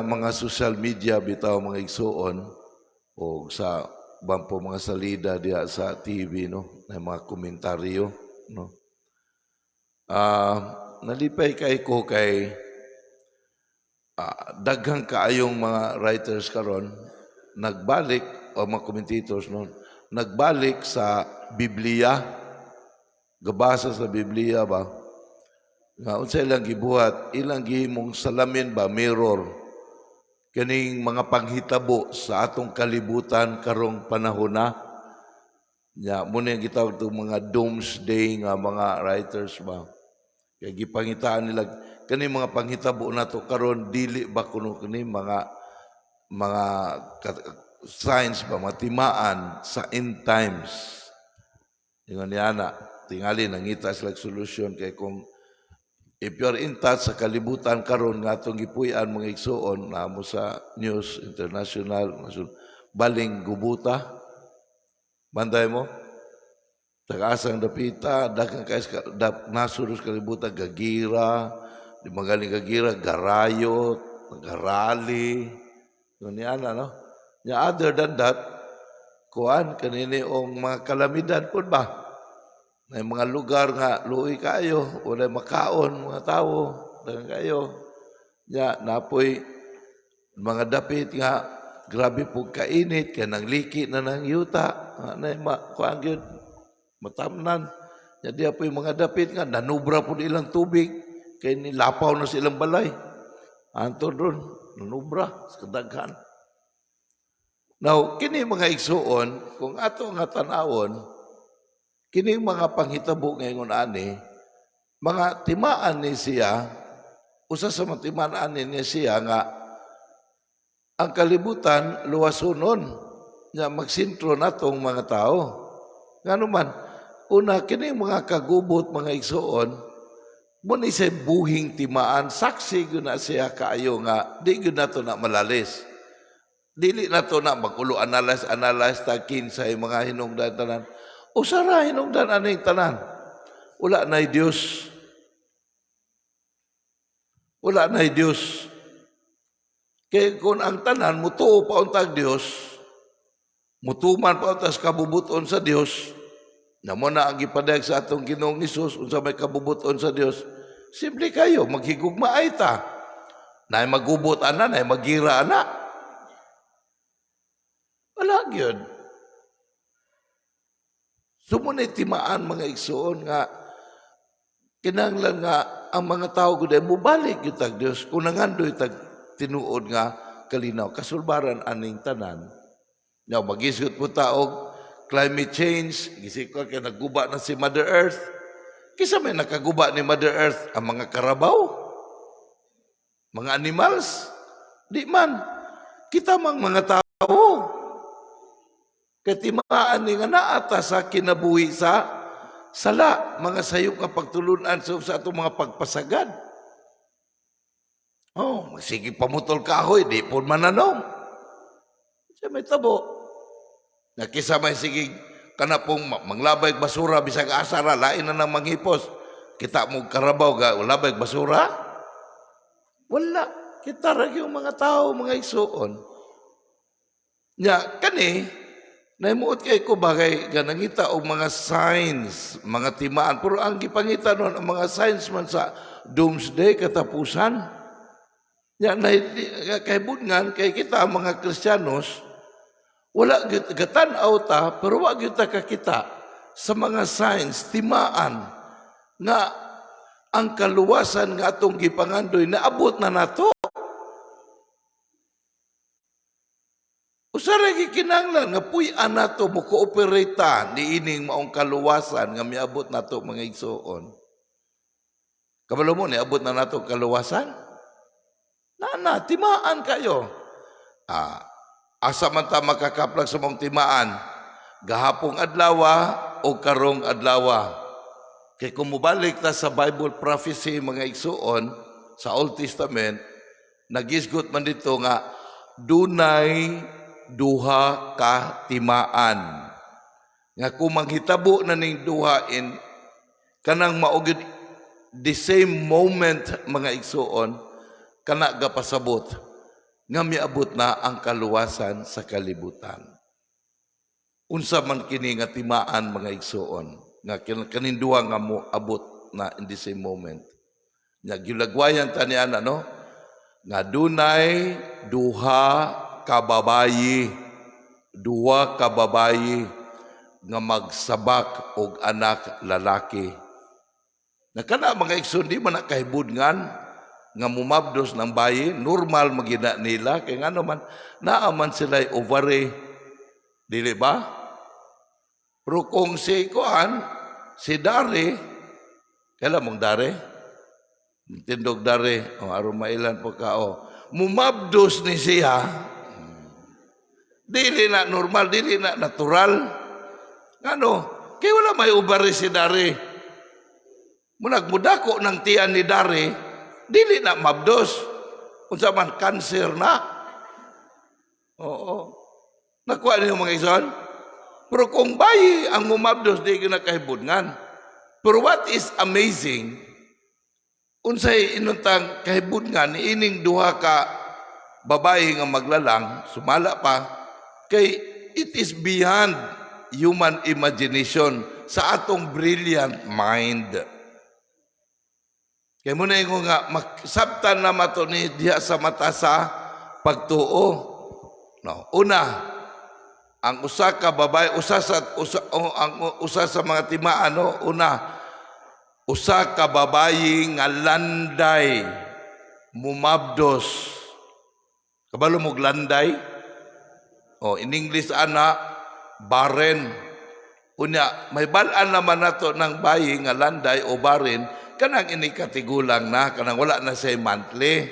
mga social media bitaw mga igsuon o sa bampo mga salida diya sa TV no, na mga komentaryo no. Nalipay kay ko kay daghang kaayong mga writers karon nagbalik o mga commentators no, nagbalik sa Biblia, gabasa sa Biblia ba nga unsa ilang gibuhat, ilang gihimong salamin ba, mirror kaning mga panghitabo sa atong kalibutan karong panahon na nya mo na gitawag itong mga doomsday nga mga writers ba kay gipangitaan nila kani mga panghitabo nato karon dili ba kuno kani mga signs ba matimaan sa end times ingon niya na tingali nangita sila solution kay kung if you're in touch sa kalibutan karon nga atong gipuy-an mga igsuon na mo sa news international baling gubuta banday mo tagasang dapita daghang kay nasuros kalibutan gagira di magaling gagira garayot garali niya no nya other than that kuan kanini ong mga kalamidad pud ba may mga lugar nga luoy kayo, wala makaon mga tao, dagan kayo. Ya, napoy mga dapit nga grabe po kainit kaya nang liki na ng yuta. Anay kuan gyud matamnan. Ya diya po mga dapit nga nanubra po ilang tubig kay nilapaw na silang balay. Anton ron nanubra sa kadaghan. Now, kini mga igsuon kung ato nga tanawon kini mga panghitabo ngayon ani, mga timaan ni siya, usa sa mga timaan ni siya nga, ang kalibutan luwasunon, nga magsintro natong mga tao. Nga naman, una, kini mga kagubot, mga igsuon, muna siya buhing timaan, saksi yun na siya kaayo nga, di yun na to na malalis. Dili na to na magulo analyze takin sa mga hinungdan tanan. Usara hinungdan aning tanan. Wala na'y Diyos. Wala na'y Diyos. Kaya kung ang tanan, mutuo pa untag Diyos, mutuman pa untag kabubuton sa Diyos, na mo na ang ipadayag sa atong Ginoong Hesus, unsa may kabubuton sa Diyos, simple kayo, maghigugma ay ta. Na'y magubot ana, na'y magira ana. Wala yun. Sumunay timaan mga igsoon nga kinahanglan nga ang mga tao gud ay mubalik gyud tag Dios kung nangandoy tag tinuod nga kalinaw kasulbaran aning tanan. Now magisgot po taog climate change, gisikwa kay nagguba na si Mother Earth. Kisa may nakaguba ni Mother Earth ang mga karabaw, mga animals, di man kita mang mga tao. Katimaan ni nga naata sa kinabuhi sa sala, mga sayop nga pagtulunan sa atong mga pagpasagad. Oh, sige pamutol kahoy, di po mananom. Siya may tabo. Nakisa may sige kana pong manglabay basura, bisag asara, lain na ng manghipos. Kita mo karabaw, labay basura? Wala. Kita rin yung mga tao, mga igsuon. Nya, kani, naimuot kay ko bagay ganangita og mga signs, mga timaan. Pero ang gipangita nun, ang mga signs man sa doomsday, katapusan. Yan, kay bungan, kay kita mga Kristiyanos, wala gatanaw ta, pero wag kita kakita sa mga signs, timaan, nga ang kaluwasan nga atong gipangandoy, naabot na nato. Usara gikinanglan nga puy-an nato mo kooperata ni ining maong kaluwasan nga miabot nato mga igsuon. Kabalo mo ni abot na nato kaluwasan? Na timaan kayo. Asa man ta makakaplag sa mong timaan? Gahapong adlawa o karong adlawa. Kay kung mubalik ta sa Bible prophecy mga igsuon sa Old Testament, nagisgot man dito nga dunay duha ka timaan nga kung manghitabo na ning duha in kanang maugid the same moment mga igsuon kana gapasabot nga miabot na ang kaluwasan sa kalibutan. Unsa man kini nga timaan mga igsoon nga kaninduha nga mo abot na in the same moment. Nya gilagwayan ta niana no nga dunay duha ka babayi nga magsabak og anak lalaki. Nakana mga igsoon di man nakahibudngan nga mumabdos ng bayi, normal magina nila kay nga naman naaman sila ovary, dili ba? Pero kung si Dare, kailan mong Dare? Tindog Dare, aron mailan po ka, mumabdos ni siya, dili na normal, dili na natural. Ano? Kaya wala may ovary si Dare. Munagmudako ng tiyan ni Dare, dili na mabdos. Unsa man cancer na. Oo. Nakuha niyo mga igsoon? Pero kung bayi ang mumabdos, di ginakahibudngan. Pero what is amazing, unsay inuntang kahibudngan, ining duha ka babae nga maglalang, sumala pa, kay it is beyond human imagination sa atong brilliant mind. Kaya muna yung nga, sabtan na mato ni diha sa mata sa pagtuo. No. Una, ang usa ka babae, usa sa mga timaan, una, usa ka babae nga landay, mumabdos. Kabalo mo landay? In English, barren. Unya, may balaan naman nato ng bayi nga landay o barren, kanang inikatigulang na, kanang wala na siya monthly.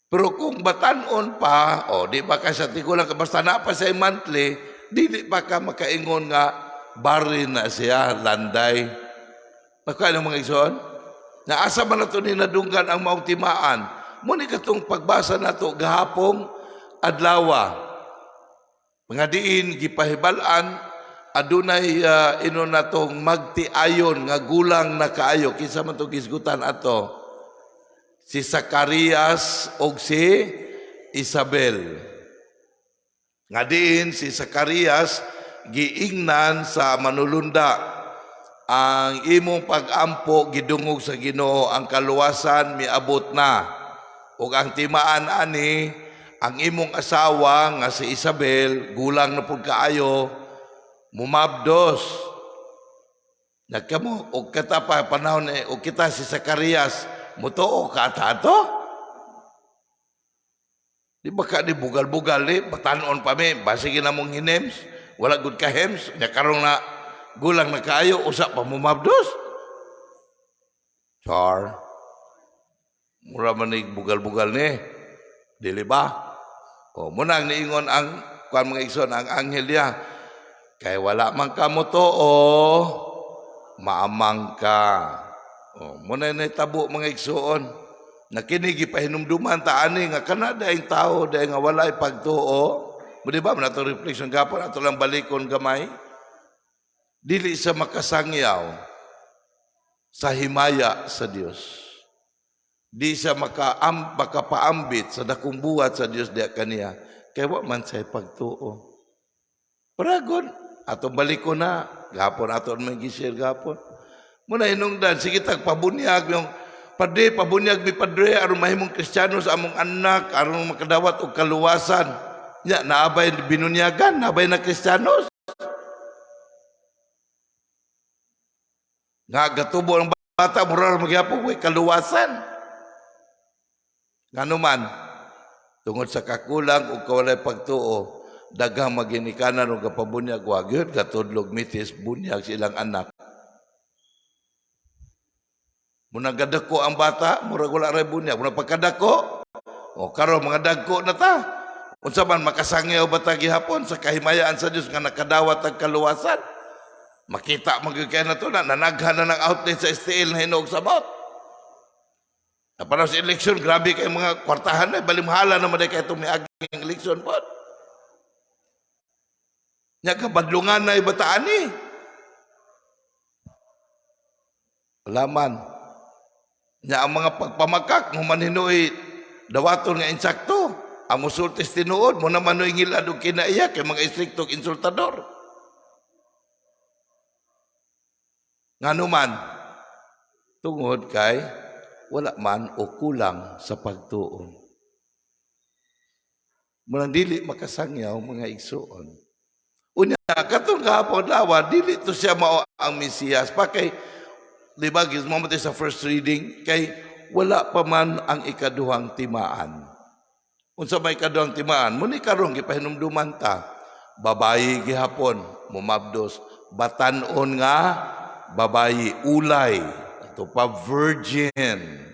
Pero kung batanon pa, di ba ka siya tigulang, basta na pa siya monthly, di pa ka makaingon nga barren na siya, landay. Nakuha ng mga igsoon? Naasa man nato ni nadunggan ang mautimaan. Muna katong pagbasa nato gahapong adlawa. Mga diin, gipahibalaan, adunay inon natong magtiayon nga gulang na kaayo. Kinsa man to gisgutan ato? Si Zacarias o si Isabel. Nga diin, si Zacarias giingnan sa manulunda. Ang imong pag-ampo gidungog sa Ginoo, ang kaluwasan miabot na. Ug ang timaan ani, ang imong asawa nga si Isabel, gulang na pud kaayo, mumabdos. Nagkamo og katapa panahon og kita si Zacarias, mutuo ka tato? Di ba ka di bugal-bugal ni batanon pa mi, basig na mong hinems, wala gud ka hems, nya karong na gulang na kaayo usa pa mumabdos. Char. Mura man ni bugal-bugal ni. Dili ba? Munang niingon ang kuan mga igsoon ang anghel niya. Kay wala man ka mo maamang ka. Muna na tabo mga igsoon. Nakinigi pahinumduman ta ani nga kana daing tao daing nga walay pagtuo. Mo di ba man ato reflection gapon ato lang balikon gamay. Dili sa makasangyaw sa himaya sa Dios. Di sa makapaambit sa dakong buhat sa Dios diya kaniya. Kaya wa man say pagtuo. Paragon ato balikon na gapon ato man gisir gapon. Muna hinungdan, sige tagpabunyag yung padre, pabunyag mi padre, aron mahimong Kristiyano sa among anak, aron makadawat og kaluwasan. Nya, naabay binunyagan, naabay na Kristiyanos. Nga gatubo ang bata, mura magyapong may kaluwasan. Nga naman, tungod sa kakulang o kawalay pagtuo, daghang maginikanan o kapabunyag, wag yun, katudlog mitis, bunyag silang anak. Muna gadako ang bata, murag wala ray bunyag. Muna pagkadako, karon mga dagko na ta. Unsa man makasangyaw bata gihapon sa kahimayaan sa Dios nga nakadawat ang kaluwasan. Makita magkaya na to na nanaghan na ng outlet sa STL na hinog sa bot. Para sa eleksyon, grabe kay mga kwartahan na, balimhala naman kay itong may aging eleksyon po. Nya kabadlungan na ibataan ni. Alaman. Nya ang mga pagpamakak mo manhinoy dawaton nga insakto. Ang musultis tinuod mo naman no ingilad og kinaiya kay mga istriktong insultador. Nganuman tungod kay wala man o kulang sa pagtuon. Munang dili makasangyaw mga igsuon. Unya katong gahapon lawa dili to siya mao ang Mesiyas pa kay di ba gismo sa first reading kay wala pa man ang ikaduhang timaan. Unsa may ikaduhang timaan? Muni karon gipahinumduman ta. Babayi gihapon mumabdos, batan-on nga babayi ulay, ito pa virgin.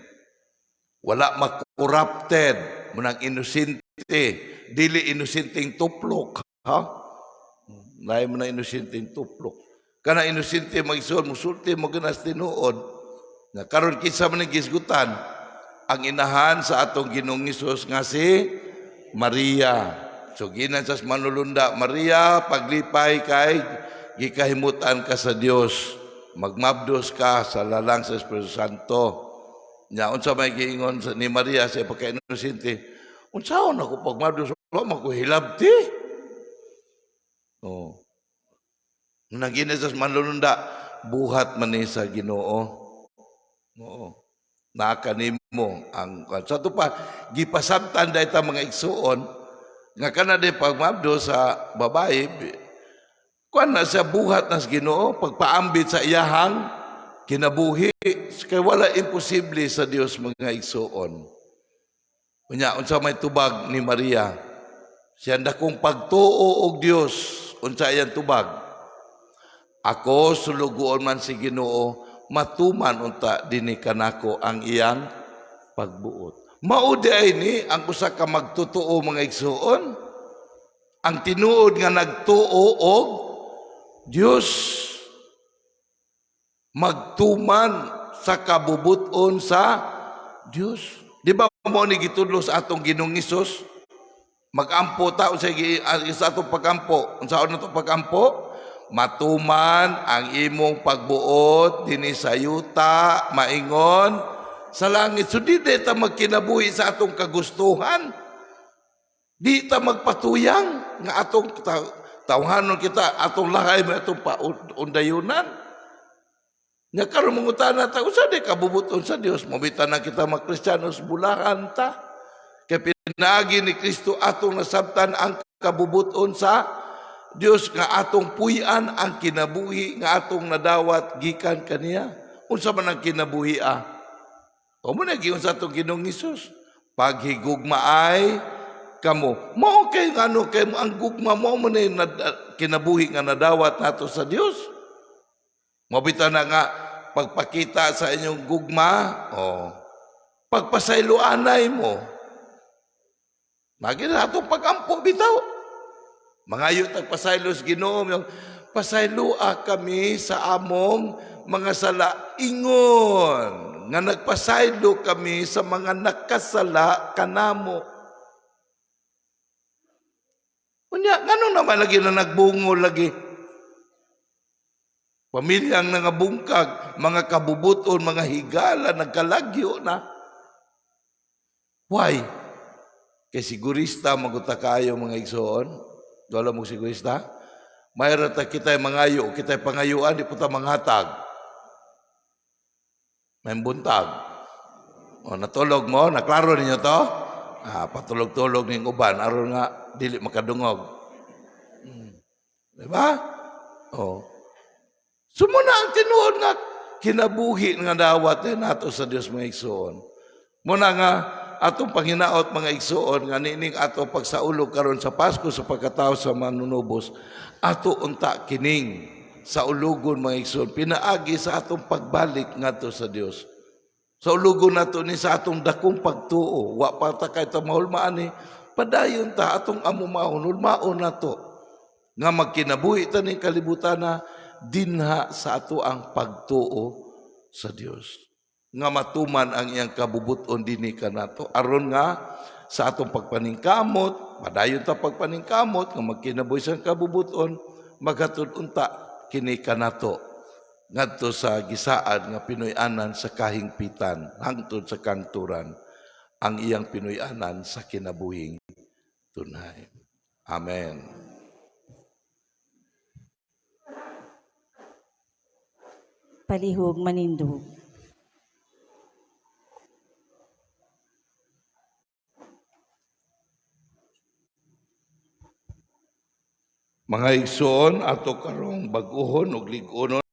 Wala makorrupted, munang inosente, dili inosenteng tuplok, ha? Lain mo na inosenteng tuplok. Kana inosente magsuon, musulti mo ganas tinuod. Na karon kinsa man gisgutan ang inahan sa atong Ginoong Hesus nga si Maria. So ginan sa manulunda, Maria, paglipay kay gikahimutan ka sa Dios. Magmabdos ka sa lalang sa Espiritu Santo. Nya unsa may giingon ni Maria sa pagka-inosente, unsaon ako pagmabdos wa makuhilabti. Oh. Nang ginan sa manulunda, buhat man ni sa Ginoo. Oo. Nakanimo ang sa to pa gipasabtan dayta mga igsuon nga kana day pagmabdo sa babae kuan na sa buhat nas Ginoo pagpaambit sa iyahang kinabuhi kay wala imposible sa Dios mga igsuon. Unya unsa may tubag ni Maria siya dakong pagtuo og Dios unsa iyang tubag ako sulugoon man si Ginoo matuman unta dinhi kanako ang iyang pagbuot. Mao di ni ang usa ka magtutuo mga igsuon. Ang tinuod nga nagtuo og Dios magtuman sa kabubuton sa Dios. Di ba mo ni gitudlo sa atong Ginoong Hesus? Magampo ta sa atong pagampo. Unsaon nato pagampo? Matuman ang imong pagbuot dinhi sa yuta maingon sa langit. So di ta magkinabuhi sa atong kagustuhan. Di ta magpatuyang nga atong tawhanon kita atong lahay mo atong paundayunan. Nga karon mangutana ta usa di kabubuton sa Dios mobitan na kita magkristiyanos bulahan ta. Kay pinaagi ni Kristo atong nasabtan ang kabubuton sa Dios nga atong puy-an ang kinabuhi nga atong nadawat gikan kaniya. Unsa man ang kinabuhi o mo na giun sa atong Ginoong Hesus. Paghigugma ay kamo. Mao kay ngano kay ang gugma mo na kinabuhi nga nadawat nato sa Dios. Mabita na nga pagpakita sa inyong gugma, pagpasayloanay mo. Lagi na atong pagampo bitaw. Mangayo tagpasaylos Ginoo, pasaylua kami sa among mga sala. Ingon nga nagpasaylo kami sa mga nakasala kanamo. Unya, ngano naman lagi na nagbungo lagi? Pamilyang nangabungkag, mga kabubuton, mga higala, nagkalagyo na. Why? Kay sigurista maguta kayo mga igsoon. Wala mo sigurista? Mayroon ta kita mangayo, kita pangayuan, di po ta manghatag. May buntag. Natulog mo, naklaro ninyo to? Patulog-tulog ng uban, aron nga, dili makadungog. Diba? Sumuna ang tinuod nga, kinabuhi nga dawat nato sa Dios mga igsoon. Muna nga, atong panginaot mga igsoon nga nining ato pagsaulog karon sa Pasko sa pagkatao sa manunubos ato unta kining sa ulugon mga igsoon pinaagi sa atong pagbalik ngadto sa Dios sa ulugon nato ni sa atong dakong pagtuo wa pa ta kay ta mahulmaan ni padayon ta atong amumahon hulmaon nato nga magkinabuhi ta ning kalibutan na dinha sa ato ang pagtuo sa Dios nga matuman ang iyang kabubuton dinhi kanato aron nga sa atong pagpaningkamot padayon ta pagpaningkamot nga magkinabuhi sa kabubuton maghatud unta kini kanato ngadto sa gisaad nga Pinoy-anan sa kahingpitan hangtod sa kanturan ang iyang Pinoy-anan sa kinabuhing tunay. Amen. Palihog manindog. Mga igsoon ato karong bag-ohon ug lig-onon